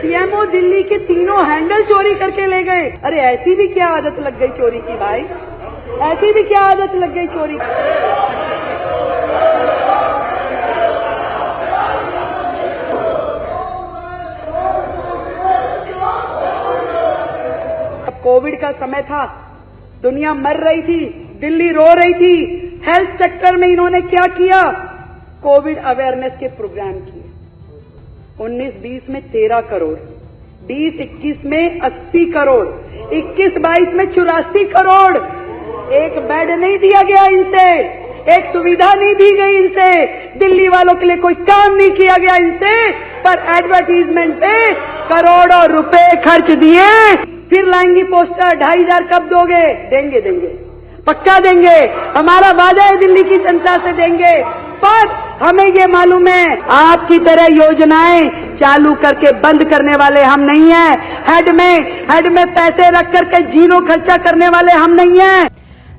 CMO Delhi के तीनों handle चोरी करके ले गए। अरे ऐसी भी क्या आदत लग गई चोरी की भाई, ऐसी भी क्या आदत लग गई चोरी की। कोविड का समय था, दुनिया मर रही थी, दिल्ली रो रही थी। हेल्थ सेक्टर में इन्होंने क्या किया? कोविड अवेयरनेस के प्रोग्राम किए। 19-20 में 13 करोड़, 20-21 में 80 करोड़, 21-22 में 84 करोड़। एक बेड नहीं दिया गया इनसे, एक सुविधा नहीं दी गई इनसे, दिल्ली वालों के लिए कोई काम नहीं किया गया इनसे, पर एडवर्टीजमेंट पे करोड़ों रुपए खर्च दिए। फिर लाएंगी पोस्टर, 2,500 कब दोगे? देंगे देंगे, पक्का देंगे, हमारा वादा है दिल्ली की जनता से देंगे। पर हमें ये मालूम है आपकी तरह योजनाएं चालू करके बंद करने वाले हम नहीं हैं। हेड में पैसे रख करके जीरो खर्चा करने वाले हम नहीं हैं।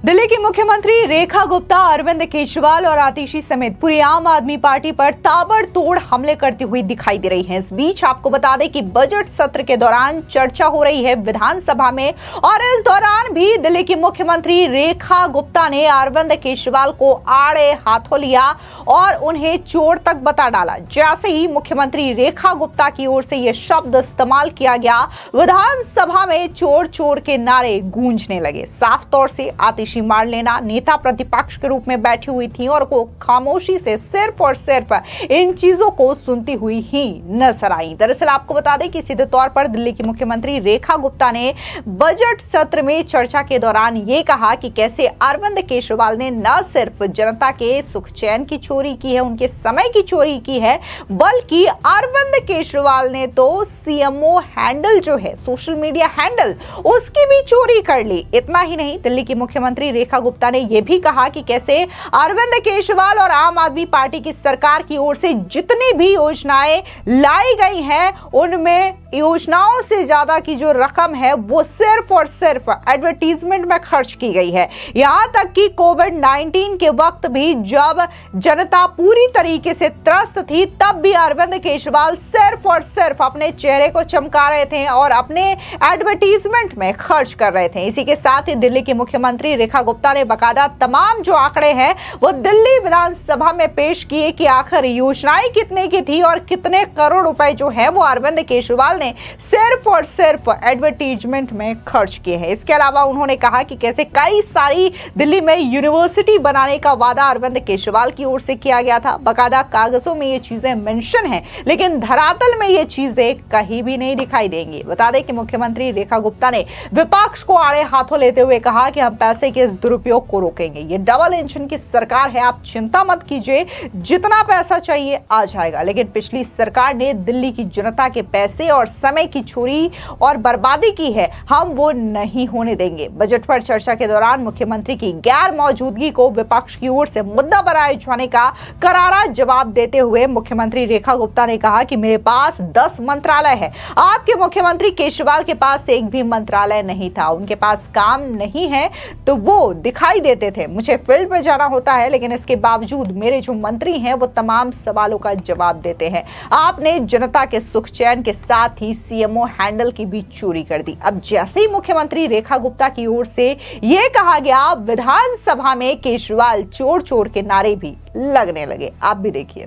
दिल्ली की मुख्यमंत्री रेखा गुप्ता, अरविंद केजरीवाल और आतिशी समेत पूरी आम आदमी पार्टी पर ताबड़तोड़ हमले करती हुई दिखाई दे रही हैं। इस बीच आपको बता दें कि बजट सत्र के दौरान चर्चा हो रही है विधानसभा में, और इस दौरान भी दिल्ली की मुख्यमंत्री रेखा गुप्ता ने अरविंद केजरीवाल को आड़े हाथों लिया और उन्हें चोर तक बता डाला। जैसे ही मुख्यमंत्री रेखा गुप्ता की ओर से यह शब्द इस्तेमाल किया गया, विधानसभा में चोर चोर के नारे गूंजने लगे। साफ तौर से आतिशी मार लेना नेता प्रतिपक्ष के रूप में बैठी हुई थी और वो खामोशी से सिर्फ और सिर्फ इन चीजों को सुनती हुई ही नजर आई। दरअसल आपको बता दें कि सीधे तौर पर दिल्ली की मुख्यमंत्री रेखा गुप्ता ने बजट सत्र में चर्चा के दौरान ये कहा कि कैसे अरविंद केजरीवाल ने न सिर्फ जनता के सुख चैन की चोरी की है, उनके समय की चोरी की है, बल्कि अरविंद केजरीवाल ने तो सीएमओ हैंडल जो है, सोशल मीडिया हैंडल, उसकी भी चोरी कर ली। इतना ही नहीं, दिल्ली की मुख्यमंत्री रेखा गुप्ता ने यह भी कहा कि कैसे अरविंद केजरीवाल और आम आदमी पार्टी की सरकार की ओर से जितनी भी योजनाएं लाई गई हैं, उनमें योजनाओं से ज्यादा की जो रकम है वो सिर्फ और सिर्फ एडवर्टीजमेंट में खर्च की गई है। यहां तक कि कोविड-19 के वक्त भी जब जनता पूरी तरीके से त्रस्त थी, तब भी अरविंद केजरीवाल सिर्फ और सिर्फ अपने चेहरे को चमका रहे थे और अपने एडवर्टीजमेंट में खर्च कर रहे थे। इसी के साथ ही दिल्ली की मुख्यमंत्री रेखा गुप्ता ने बकायदा तमाम जो आंकड़े हैं वो दिल्ली विधानसभा में पेश किए कि आखिर योजनाएं कितने की थी और कितने करोड़ रुपए जो है वो अरविंद केजरीवाल ने सिर्फ और सिर्फ एडवर्टीजमेंट में खर्च किए हैं। इसके अलावा उन्होंने कहा कि कैसे कई सारी दिल्ली में यूनिवर्सिटी बनाने का वादा अरविंद केजरीवाल की ओर से किया गया था। बकायदा कागजों में ये चीजें मेंशन हैं, लेकिन धरातल में ये चीजें कहीं भी नहीं दिखाई देंगी। बता दें कि मुख्यमंत्री रेखा गुप्ता ने विपक्ष को आड़े हाथों लेते हुए कहा कि हम पैसे के इस दुरुपयोग को रोकेंगे। ये डबल इंजन की सरकार है, आप चिंता मत कीजिए, जितना पैसा चाहिए आ जाएगा। लेकिन पिछली सरकार ने दिल्ली की जनता के पैसे और समय की चोरी और बर्बादी की है, हम वो नहीं होने देंगे। बजट पर चर्चा के दौरान मुख्यमंत्री की गैर मौजूदगी को विपक्ष की ओर से मुद्दा बनाए जाने का करारा जवाब देते हुए मुख्यमंत्री रेखा गुप्ता ने कहा कि मेरे पास 10 मंत्रालय है, आपके मुख्यमंत्री केजरीवाल के पास एक भी मंत्रालय नहीं था। उनके पास काम नहीं है तो वो दिखाई देते थे, मुझे फील्ड में जाना होता है, लेकिन इसके बावजूद मेरे जो मंत्री हैं वो तमाम सवालों का जवाब देते हैं। आपने जनता के सुख चैन के साथ ही सीएमओ हैंडल की भी चोरी कर दी। अब जैसे ही मुख्यमंत्री रेखा गुप्ता की ओर से यह कहा गया, विधानसभा में केजरीवाल चोर चोर के नारे भी लगने लगे। आप भी देखिए।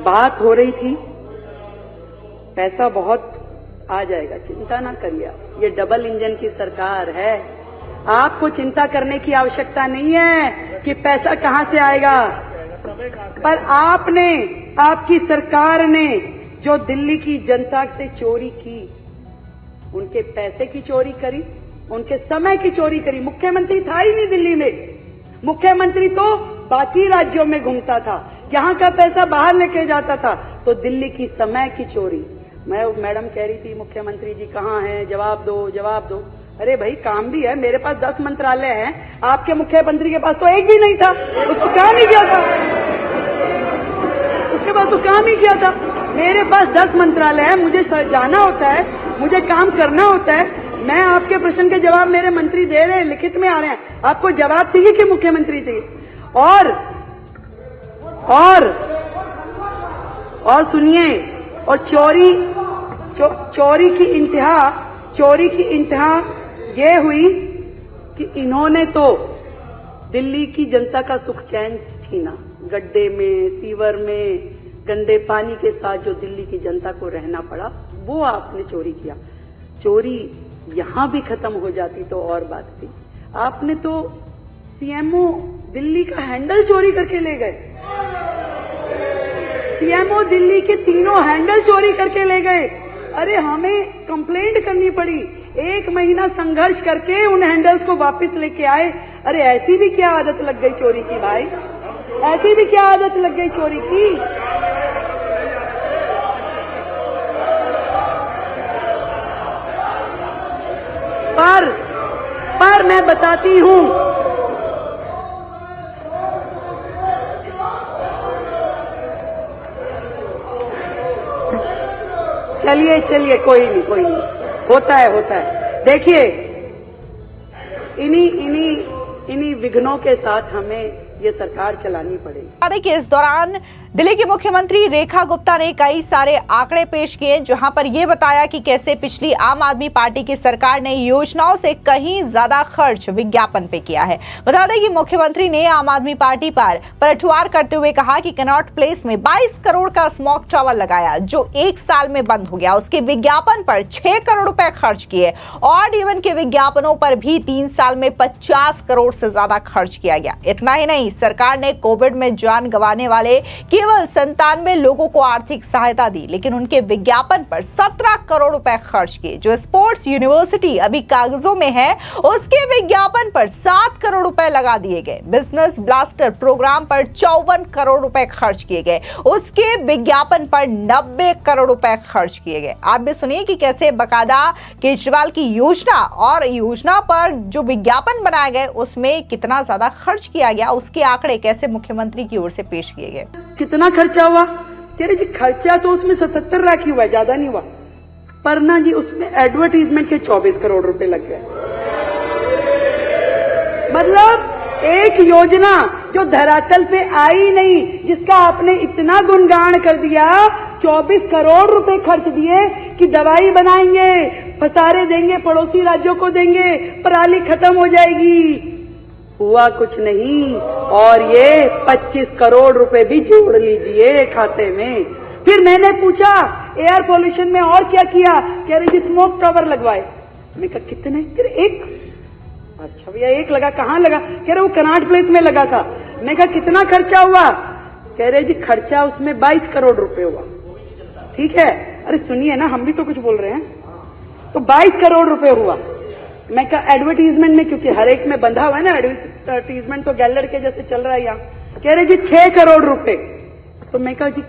बात हो रही थी पैसा बहुत आ जाएगा, चिंता ना करिए, ये डबल इंजन की सरकार है, आपको चिंता करने की आवश्यकता नहीं है कि पैसा कहां से आएगा। पर आपने, आपकी सरकार ने जो दिल्ली की जनता से चोरी की, उनके पैसे की चोरी करी, उनके समय की चोरी करी। मुख्यमंत्री था ही नहीं दिल्ली में, मुख्यमंत्री तो बाकी राज्यों में घूमता था, यहां का पैसा बाहर लेके जाता था। तो दिल्ली की समय की चोरी। मैडम कह रही थी मुख्यमंत्री जी कहां हैं, जवाब दो जवाब दो। अरे भाई काम भी है, मेरे पास 10 मंत्रालय हैं, आपके मुख्यमंत्री के पास तो एक भी नहीं था, उसको काम ही किया था, उसके पास तो काम ही किया था। मेरे पास 10 मंत्रालय है, मुझे जाना होता है, मुझे काम करना होता है। मैं आपके प्रश्न के जवाब मेरे मंत्री दे रहे हैं, लिखित में आ रहे हैं। आपको जवाब चाहिए कि मुख्यमंत्री चाहिए? और सुनिए, और चोरी की इंतहा ये हुई कि इन्होंने तो दिल्ली की जनता का सुख चैन छीना। गड्ढे में, सीवर में, गंदे पानी के साथ जो दिल्ली की जनता को रहना पड़ा, वो आपने चोरी किया। चोरी यहां भी खत्म हो जाती तो और बात थी। आपने तो सीएमओ दिल्ली का हैंडल चोरी करके ले गए। सीएमओ दिल्ली के तीनों हैंडल चोरी करके ले गए। अरे हमें कंप्लेंट करनी पड़ी, 1 महीना संघर्ष करके उन हैंडल्स को वापस लेके आए। अरे ऐसी भी क्या आदत लग गई चोरी की भाई, ऐसी भी क्या आदत लग गई चोरी की। पर मैं बताती हूं, चलिए कोई नहीं, होता है। देखिए, इन्हीं विघ्नों के साथ हमें ये सरकार चलानी पड़ेगी। बता दें कि इस दौरान दिल्ली की मुख्यमंत्री रेखा गुप्ता ने कई सारे आंकड़े पेश किए, जहां पर यह बताया कि कैसे पिछली आम आदमी पार्टी की सरकार ने योजनाओं से कहीं ज्यादा खर्च विज्ञापन पे किया है। बता दें कि मुख्यमंत्री ने आम आदमी पार्टी पर पलटवार करते हुए कहा कि कनॉट प्लेस में 22 करोड़ का स्मोक टावर लगाया, जो 1 साल में बंद हो गया। उसके विज्ञापन पर 6 करोड़ रुपए खर्च किए। ऑड इवन के विज्ञापनों पर भी 3 साल में 50 करोड़ से ज्यादा खर्च किया गया। इतना ही नहीं, सरकार ने कोविड में जान गंवाने वाले केवल 97 लोगों को आर्थिक सहायता दी, लेकिन उनके विज्ञापन पर 17 करोड़ रुपए खर्च किए। जो स्पोर्ट्स यूनिवर्सिटी अभी कागजों में है, उसके विज्ञापन पर 7 करोड़ रुपए लगा दिए गए। बिजनेस ब्लास्टर प्रोग्राम पर 54 करोड़ रुपए खर्च किए गए, उसके विज्ञापन पर 90 करोड़ रुपए खर्च किए गए। आप भी सुनिए कि कैसे बकायदा केजरीवाल की योजना और योजना पर जो विज्ञापन बनाए गए उसमें कितना ज्यादा खर्च किया गया, उसके आंकड़े कैसे मुख्यमंत्री की ओर से पेश किए गए। कितना खर्चा हुआ? कह रहे जी खर्चा तो उसमें 77 लाख ही हुआ, ज्यादा नहीं हुआ। पर ना जी उसमें एडवर्टीजमेंट के 24 करोड़ रुपए लग गए। मतलब एक योजना जो धरातल पे आई नहीं, जिसका आपने इतना गुणगान कर दिया, 24 करोड़ रुपए खर्च दिए कि दवाई बनाएंगे, फसारे देंगे, पड़ोसी राज्यों को देंगे, पराली खत्म हो जाएगी। हुआ कुछ नहीं। और ये 25 करोड़ रुपए भी जोड़ लीजिए खाते में। फिर मैंने पूछा एयर पोल्यूशन में और क्या किया? कह रहे जी स्मोक टावर लगवाए। मैं कहा कितने? कह रहे 1। अच्छा भैया 1 लगा, कहां लगा? कह रहे वो कनॉट प्लेस में लगा था। मैं कहा कितना खर्चा हुआ? कह रहे जी खर्चा उसमें 22 करोड़ रुपए हुआ। ठीक है, अरे सुनिए ना, हम भी तो कुछ बोल रहे हैं। तो 22 करोड़ रुपए हुआ। मैं कहा एडवर्टीजमेंट में, क्योंकि हर एक में बंधा हुआ है ना एडवर्टीजमेंट, तो गैलर के जैसे चल रहा है यहाँ। कह रहे जी 6 करोड़ रुपए। तो मैं कहा जी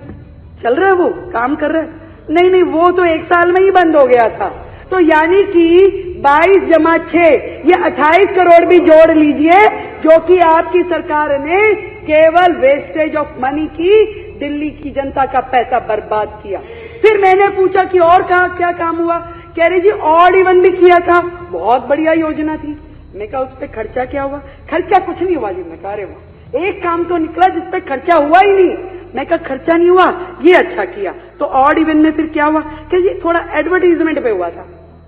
चल रहा है, वो काम कर रहा है? नहीं, वो तो 1 साल में ही बंद हो गया था। तो यानी कि 22 जमा 6 ये 28 करोड़ भी जोड़ लीजिए, जो कि आपकी सरकार ने केवल वेस्टेज ऑफ मनी की दिल्ली की जनता का पैसा बर्बाद किया। फिर मैंने पूछा कि और क्या काम हुआ? कह रही जी ऑड इवन भी किया था, बहुत बढ़िया योजना थी। मैं कहा उस पर खर्चा क्या हुआ? खर्चा कुछ नहीं हुआ जी। मैं कहा अरे वाह, एक काम तो निकला जिस पर खर्चा हुआ ही नहीं। मैं कहा खर्चा नहीं हुआ, ये अच्छा किया। तो ऑड इवन में फिर क्या हुआ? कह जी थोड़ा एडवर्टीजमेंट पे हुआ था।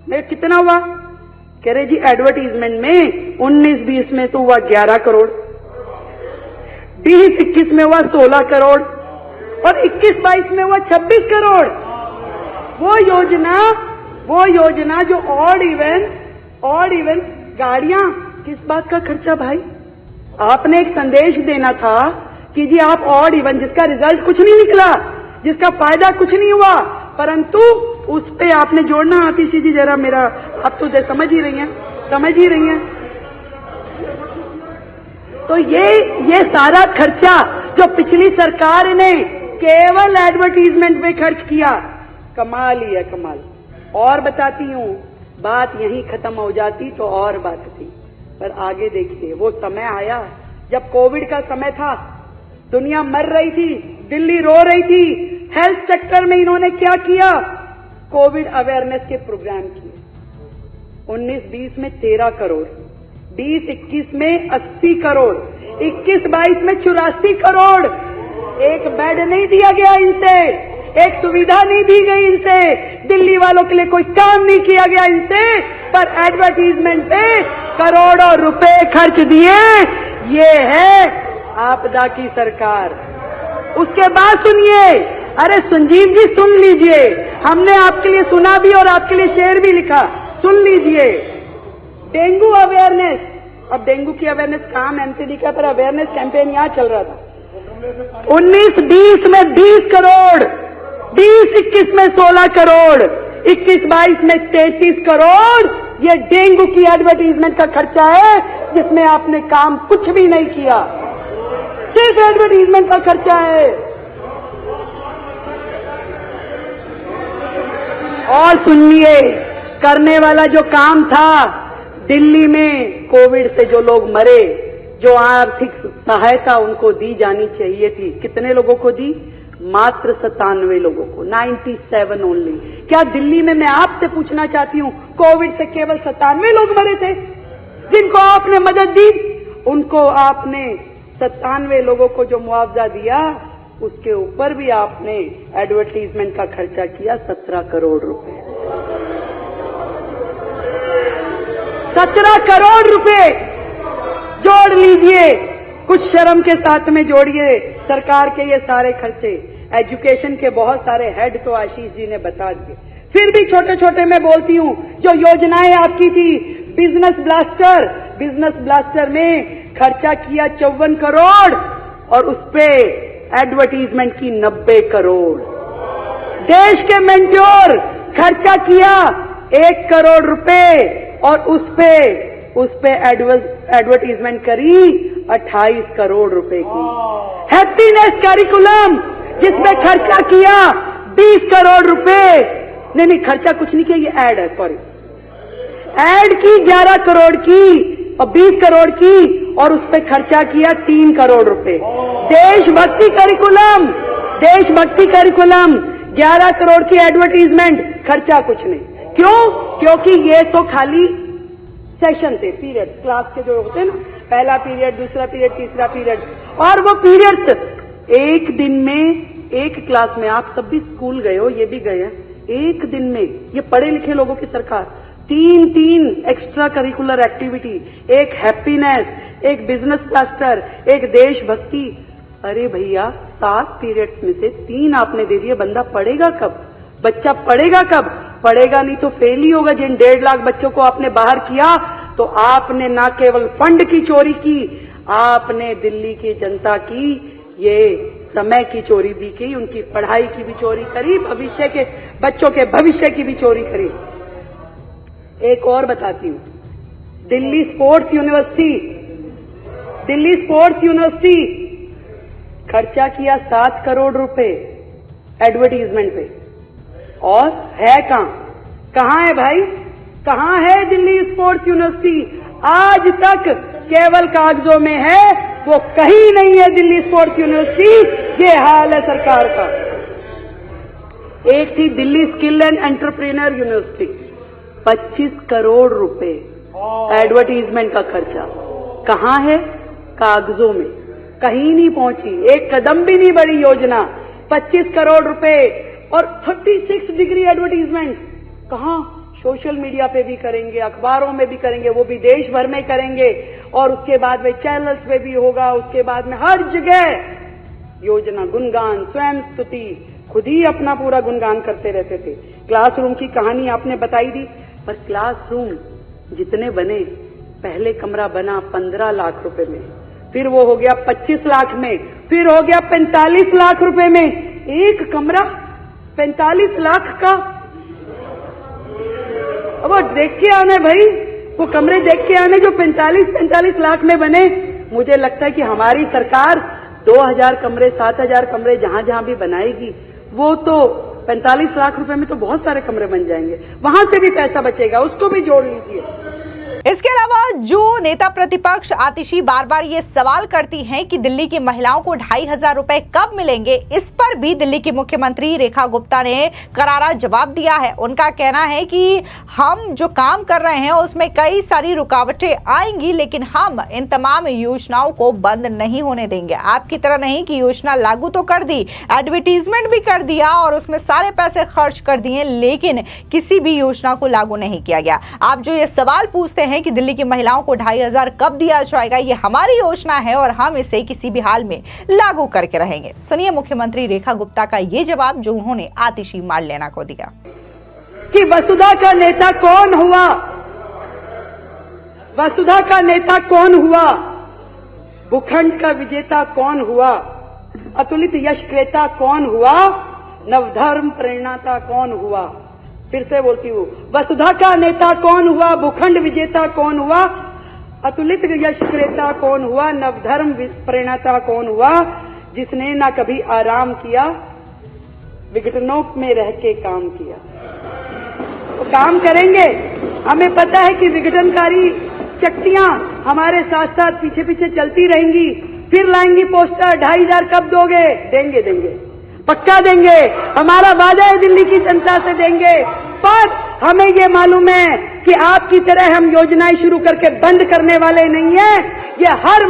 मैं कितना हुआ? कह रहे जी एडवर्टीजमेंट में 19-20 में तो हुआ 11 करोड़, 20-21 में हुआ 16 करोड़ और 21-22 में हुआ 26 करोड़। वो योजना जो ऑड इवन गाड़ियां, किस बात का खर्चा भाई? आपने एक संदेश देना था कि जी आप ऑड इवन, जिसका रिजल्ट कुछ नहीं निकला, जिसका फायदा कुछ नहीं हुआ, परंतु उस पे आपने जोड़ना। आतिशी जी जरा मेरा, आप तो समझ ही रही हैं। तो ये सारा खर्चा जो पिछली सरकार ने केवल एडवर्टीजमेंट पे खर्च किया, कमाल ही है, कमाल। और बताती हूं, बात यहीं खत्म हो जाती तो और बात थी, पर आगे देखिए वो समय आया जब कोविड का समय था, दुनिया मर रही थी, दिल्ली रो रही थी। हेल्थ सेक्टर में इन्होंने क्या किया? कोविड अवेयरनेस के प्रोग्राम किए। 19-20 में 13 करोड़, 20-21 में 80 करोड़, 21-22 में 84 करोड़। एक बेड नहीं दिया गया इनसे, एक सुविधा नहीं दी गई इनसे, दिल्ली वालों के लिए कोई काम नहीं किया गया इनसे, पर एडवर्टीजमेंट पे करोड़ों रुपए खर्च दिए। ये है आपदा की सरकार। उसके बाद सुनिए, अरे संजीव जी सुन लीजिए, हमने आपके लिए सुना भी और आपके लिए शेर भी लिखा, सुन लीजिए। डेंगू अवेयरनेस, अब डेंगू की अवेयरनेस काम एमसीडी का, पर अवेयरनेस कैंपेन यहां चल रहा था। 19-20 में 20 करोड़, 20-21 में 16 करोड़, 21-22 में 33 करोड़, ये डेंगू की एडवर्टीजमेंट का खर्चा है, जिसमें आपने काम कुछ भी नहीं किया, सिर्फ एडवर्टीजमेंट का खर्चा है। और सुनिए, करने वाला जो काम था, दिल्ली में कोविड से जो लोग मरे, जो आर्थिक सहायता उनको दी जानी चाहिए थी, कितने लोगों को दी? मात्र 97 लोगों को, 97 ओनली। क्या दिल्ली में, मैं आपसे पूछना चाहती हूं, कोविड से केवल 97 लोग मरे थे जिनको आपने मदद दी? उनको आपने 97 लोगों को जो मुआवजा दिया, उसके ऊपर भी आपने एडवर्टीजमेंट का खर्चा किया 17 करोड़ रुपए। 17 करोड़ रुपए जोड़ लीजिए, कुछ शर्म के साथ में जोड़िए सरकार के ये सारे खर्चे। एजुकेशन के बहुत सारे हेड तो आशीष जी ने बता दिए, फिर भी छोटे छोटे मैं बोलती हूं, जो योजनाएं आपकी थी, बिजनेस ब्लास्टर में खर्चा किया 54 करोड़ और उसपे एडवर्टीजमेंट की 90 करोड़। देश के मेंट्योर खर्चा किया 1 करोड़ रुपए और उसपे एडवर्टीजमेंट करी 28 करोड़ रुपए की। हैप्पीनेस करिकुलम जिसमें खर्चा किया 20 करोड़ रुपए, नहीं खर्चा कुछ नहीं किया, ये एड है, सॉरी, एड की 11 करोड़ की और 20 करोड़ की और उस पे खर्चा किया 3 करोड़ रुपए। देशभक्ति करिकुलम 11 करोड़ की एडवर्टीजमेंट, खर्चा कुछ नहीं। क्यों? क्योंकि ये तो खाली सेशन थे, पीरियड्स, क्लास के जो होते हैं ना, पहला पीरियड, दूसरा पीरियड, तीसरा पीरियड, और वो पीरियड्स एक दिन में, एक क्लास में, आप सब भी स्कूल गए हो, ये भी गए हैं, एक दिन में ये पढ़े लिखे लोगों की सरकार 3 एक्स्ट्रा करिकुलर एक्टिविटी, एक हैप्पीनेस, एक बिजनेस ब्लास्टर, एक देशभक्ति। अरे भैया 7 पीरियड्स में से 3 आपने दे दिए, बंदा पढ़ेगा कब? बच्चा पढ़ेगा कब? पढ़ेगा नहीं तो फेल ही होगा। जिन 1.5 लाख बच्चों को आपने बाहर किया, तो आपने ना केवल फंड की चोरी की, आपने दिल्ली की जनता की ये समय की चोरी भी की, उनकी पढ़ाई की भी चोरी करी, भविष्य के बच्चों के भविष्य की भी चोरी करी। एक और बताती हूं, दिल्ली स्पोर्ट्स यूनिवर्सिटी खर्चा किया 7 करोड़ रुपए एडवर्टीजमेंट पे, और है कहां है भाई? कहां है दिल्ली स्पोर्ट्स यूनिवर्सिटी? आज तक केवल कागजों में है, वो कहीं नहीं है दिल्ली स्पोर्ट्स यूनिवर्सिटी। ये हाल है सरकार का। एक थी Delhi skill and entrepreneur university, 25 crore रुपए एडवर्टीजमेंट का खर्चा, कहां है? कागजों में, कहीं नहीं पहुंची, एक कदम भी नहीं बढ़ी योजना। 25 करोड़ रुपए और 36 डिग्री एडवर्टीजमेंट, कहां? सोशल मीडिया पे भी करेंगे, अखबारों में भी करेंगे, वो भी देश भर में करेंगे, और उसके बाद में चैनल्स पे भी होगा, उसके बाद में हर जगह योजना, गुणगान, स्वयं स्तुति, खुद ही अपना पूरा गुणगान करते रहते थे। क्लासरूम की कहानी आपने बताई दी, पर क्लासरूम जितने बने, पहले कमरा बना 15 लाख रुपए में, फिर वो हो गया 25 लाख में, फिर हो गया 45 लाख रुपए में। एक कमरा 45 लाख का, अब वो देख के आने भाई, वो कमरे देख के आने जो 45 लाख में बने। मुझे लगता है कि हमारी सरकार 2000 कमरे, 7000 कमरे जहां जहां भी बनाएगी, वो तो 45 लाख रुपए में तो बहुत सारे कमरे बन जाएंगे, वहां से भी पैसा बचेगा, उसको भी जोड़ लीजिए। इसके अलावा जो नेता प्रतिपक्ष आतिशी बार बार ये सवाल करती हैं कि दिल्ली की महिलाओं को 2,500 रुपए कब मिलेंगे, इस पर भी दिल्ली की मुख्यमंत्री रेखा गुप्ता ने करारा जवाब दिया है। उनका कहना है कि हम जो काम कर रहे हैं उसमें कई सारी रुकावटें आएंगी, लेकिन हम इन तमाम योजनाओं को बंद नहीं होने देंगे। आपकी तरह नहीं कि योजना लागू तो कर दी, एडवर्टीजमेंट भी कर दिया और उसमें सारे पैसे खर्च कर दिए, लेकिन किसी भी योजना को लागू नहीं किया गया। आप जो ये सवाल पूछते हैं कि दिल्ली की महिलाओं को 2,500 कब दिया जाएगा, ये हमारी योजना है और हम इसे किसी भी हाल में लागू करके रहेंगे। सुनिए मुख्यमंत्री रेखा गुप्ता का ये जवाब जो उन्होंने आतिशी मारलेना को दिया कि वसुधा का नेता कौन हुआ, वसुधा का नेता कौन हुआ, भूखंड का विजेता कौन हुआ, अतुलित यश क्रेता कौन हुआ, नवधर्म प्रेरणाता कौन हुआ। फिर से बोलती हूँ, वसुधा का नेता कौन हुआ, भूखंड विजेता कौन हुआ, अतुलित यश क्रेता कौन हुआ, नवधर्म प्रेरणाता कौन हुआ, जिसने ना कभी आराम किया, विघटनों में रह के काम किया। तो काम करेंगे, हमें पता है कि विघटनकारी शक्तियां हमारे साथ साथ पीछे पीछे चलती रहेंगी, फिर लाएंगी पोस्टर 2,500 कब दोगे, देंगे देंगे, पक्का देंगे, हमारा वादा है दिल्ली की जनता से देंगे। पर हमें ये मालूम है कि आपकी तरह हम योजनाएं शुरू करके बंद करने वाले नहीं है। ये हर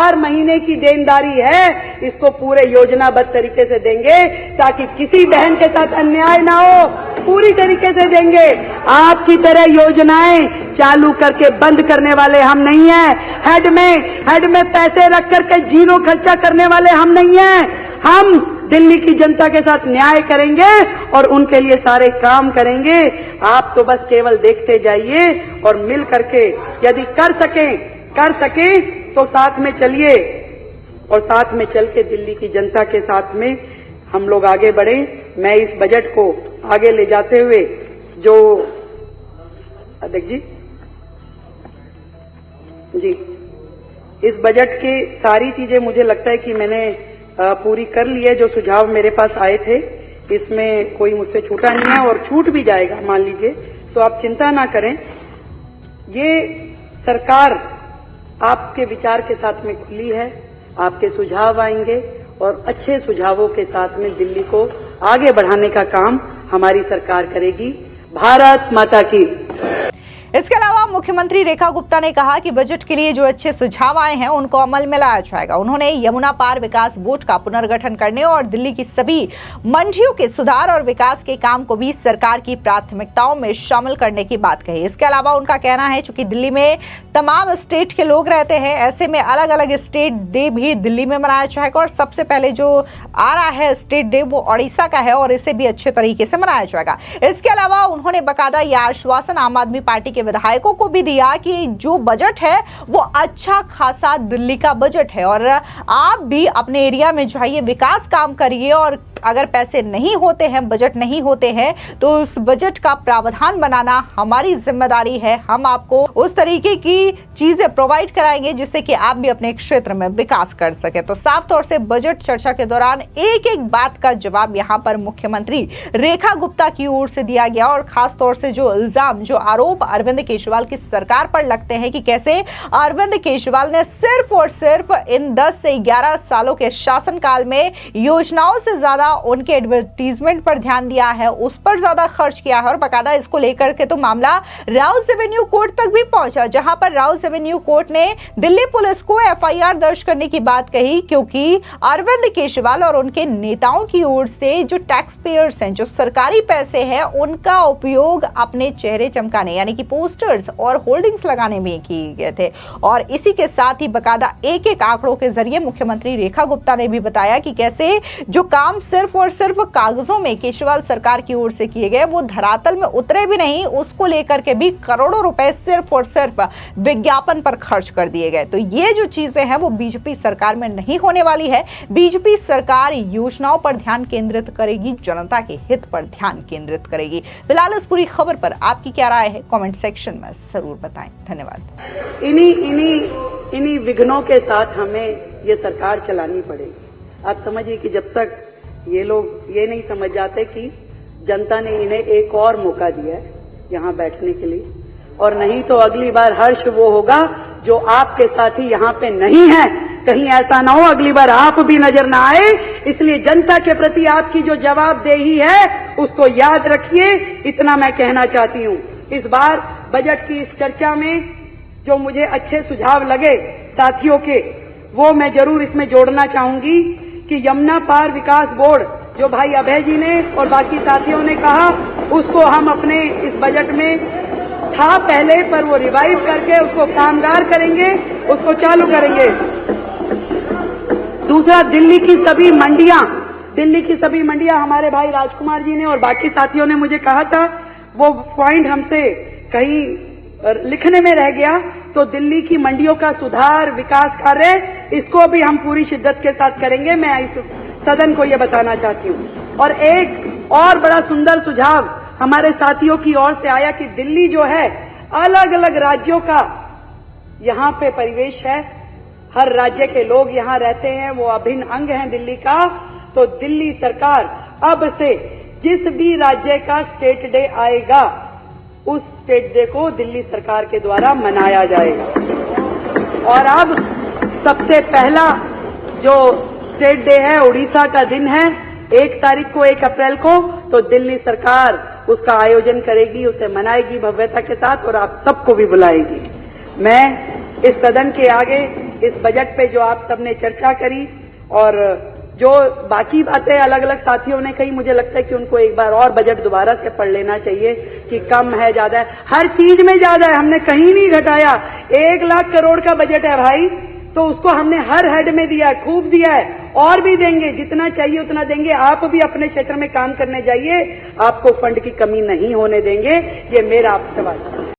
महीने की देनदारी है, इसको पूरे योजनाबद्ध तरीके से देंगे ताकि किसी बहन के साथ अन्याय ना हो, पूरी तरीके से देंगे। आपकी तरह योजनाएं चालू करके बंद करने वाले हम नहीं हैं। हेड में पैसे रख करके जीरो खर्चा करने वाले हम नहीं हैं। हम दिल्ली की जनता के साथ न्याय करेंगे और उनके लिए सारे काम करेंगे। आप तो बस केवल देखते जाइए और मिल करके यदि कर सके तो साथ में चलिए और साथ में चल के दिल्ली की जनता के साथ में हम लोग आगे बढ़े। मैं इस बजट को आगे ले जाते हुए जो अध्यक्ष जी इस बजट की सारी चीजें मुझे लगता है कि मैंने पूरी कर ली है। जो सुझाव मेरे पास आए थे इसमें कोई मुझसे छूटा नहीं है और छूट भी जाएगा मान लीजिए, तो आप चिंता ना करें। ये सरकार आपके विचार के साथ में खुली है, आपके सुझाव आएंगे और अच्छे सुझावों के साथ में दिल्ली को आगे बढ़ाने का काम हमारी सरकार करेगी। भारत माता की। इसके अलावा मुख्यमंत्री रेखा गुप्ता ने कहा कि बजट के लिए जो अच्छे सुझाव आए हैं उनको अमल में लाया जाएगा। उन्होंने यमुना पार विकास बोर्ड का पुनर्गठन करने और दिल्ली की सभी मंडियों के सुधार और विकास के काम को भी सरकार की प्राथमिकताओं में शामिल करने की बात कही। इसके अलावा उनका कहना है चूंकि दिल्ली में तमाम स्टेट के लोग रहते हैं, ऐसे में अलग अलग स्टेट डे भी दिल्ली में मनाया जाएगा और सबसे पहले जो आ रहा है स्टेट डे वो ओडिशा का है और इसे भी अच्छे तरीके से मनाया जाएगा। इसके अलावा उन्होंने बकायदा यह आश्वासन आम आदमी पार्टी के विधायकों को भी दिया कि जो बजट है वो अच्छा खासा दिल्ली का बजट है और आप भी अपने एरिया में जाइए, विकास काम करिए और अगर पैसे नहीं होते हैं, बजट नहीं होते हैं तो उस बजट का प्रावधान बनाना हमारी जिम्मेदारी है। हम आपको उस तरीके की चीजें प्रोवाइड कराएंगे जिससे कि आप भी अपने क्षेत्र में विकास कर सके। तो साफ तौर से बजट चर्चा के दौरान एक एक बात का जवाब यहाँ पर मुख्यमंत्री रेखा गुप्ता की ओर से दिया गया और खास तौर से जो इल्जाम, जो आरोप अरविंद केजरीवाल की सरकार पर लगते हैं कि कैसे अरविंद केजरीवाल ने सिर्फ और सिर्फ इन 10 से 11 सालों के शासनकाल में योजनाओं से ज्यादा उनके एडवर्टीजमेंट पर ध्यान दिया है, उस पर ज्यादा खर्च किया है और बकायदा इसको लेकर के तो मामला राउज एवेन्यू कोर्ट तक भी पहुंचा, जहां पर राउज एवेन्यू कोर्ट ने दिल्ली पुलिस को एफआईआर दर्ज करने की बात कही क्योंकि अरविंद केजरीवाल और उनके नेताओं की ओर से जो टैक्स पेयर्स हैं, जो सरकारी पैसे हैं, उनका उपयोग अपने चेहरे चमकाने यानी कि पोस्टर्स और होल्डिंग्स लगाने में किए गए थे। और इसी के साथ ही बकायदा एक एक आंकड़ों के जरिए मुख्यमंत्री रेखा गुप्ता ने भी बताया कि कैसे जो काम सिर्फ और सिर्फ कागजों में केजरीवाल सरकार की ओर से किए गए वो धरातल में उतरे भी नहीं, उसको लेकर के भी करोड़ों रुपए सिर्फ और सिर्फ विज्ञापन पर खर्च कर दिए गए। तो ये जो चीजें हैं वो बीजेपी सरकार में नहीं होने वाली है। बीजेपी सरकार योजनाओं पर ध्यान केंद्रित करेगी, जनता के हित पर ध्यान केंद्रित करेगी। फिलहाल इस पूरी खबर पर आपकी क्या राय है, कमेंट सेक्शन में जरूर बताएं। धन्यवाद। इन्हीं विघ्नों के साथ हमें ये सरकार चलानी पड़ेगी। आप समझिए कि जब तक ये लोग ये नहीं समझ जाते कि जनता ने इन्हें एक और मौका दिया है यहाँ बैठने के लिए, और नहीं तो अगली बार हर्ष वो होगा जो आपके साथी यहाँ पे नहीं है। कहीं ऐसा ना हो अगली बार आप भी नजर ना आए। इसलिए जनता के प्रति आपकी जो जवाबदेही है उसको याद रखिए, इतना मैं कहना चाहती हूँ। इस बार बजट की इस चर्चा में जो मुझे अच्छे सुझाव लगे साथियों के, वो मैं जरूर इसमें जोड़ना चाहूंगी कि यमुना पार विकास बोर्ड जो भाई अभय जी ने और बाकी साथियों ने कहा, उसको हम अपने इस बजट में था पहले, पर वो रिवाइव करके उसको कामगार करेंगे, उसको चालू करेंगे। दूसरा, दिल्ली की सभी मंडियां हमारे भाई राजकुमार जी ने और बाकी साथियों ने मुझे कहा था, वो पॉइंट हमसे कहीं लिखने में रह गया। तो दिल्ली की मंडियों का सुधार, विकास कार्य, इसको भी हम पूरी शिद्दत के साथ करेंगे। मैं इस सदन को ये बताना चाहती हूँ। और एक और बड़ा सुंदर सुझाव हमारे साथियों की ओर से आया कि दिल्ली जो है अलग अलग राज्यों का यहाँ पे परिवेश है, हर राज्य के लोग यहाँ रहते हैं, वो अभिन्न अंग हैं दिल्ली का। तो दिल्ली सरकार अब से जिस भी राज्य का स्टेट डे आएगा, उस स्टेट डे को दिल्ली सरकार के द्वारा मनाया जाएगा। और अब सबसे पहला जो स्टेट डे है, उड़ीसा का दिन है, 1 तारीख को, 1 अप्रैल को, तो दिल्ली सरकार उसका आयोजन करेगी, उसे मनाएगी भव्यता के साथ और आप सबको भी बुलाएगी। मैं इस सदन के आगे इस बजट पे जो आप सबने चर्चा करी और जो बाकी बातें अलग अलग साथियों ने कही, मुझे लगता है कि उनको एक बार और बजट दोबारा से पढ़ लेना चाहिए कि कम है, ज्यादा है, हर चीज में ज्यादा है, हमने कहीं नहीं घटाया। 1 लाख करोड़ का बजट है भाई, तो उसको हमने हर हेड में दिया है, खूब दिया है, और भी देंगे, जितना चाहिए उतना देंगे। आप भी अपने क्षेत्र में काम करने जाइए, आपको फंड की कमी नहीं होने देंगे, ये मेरा आपसे वादा है।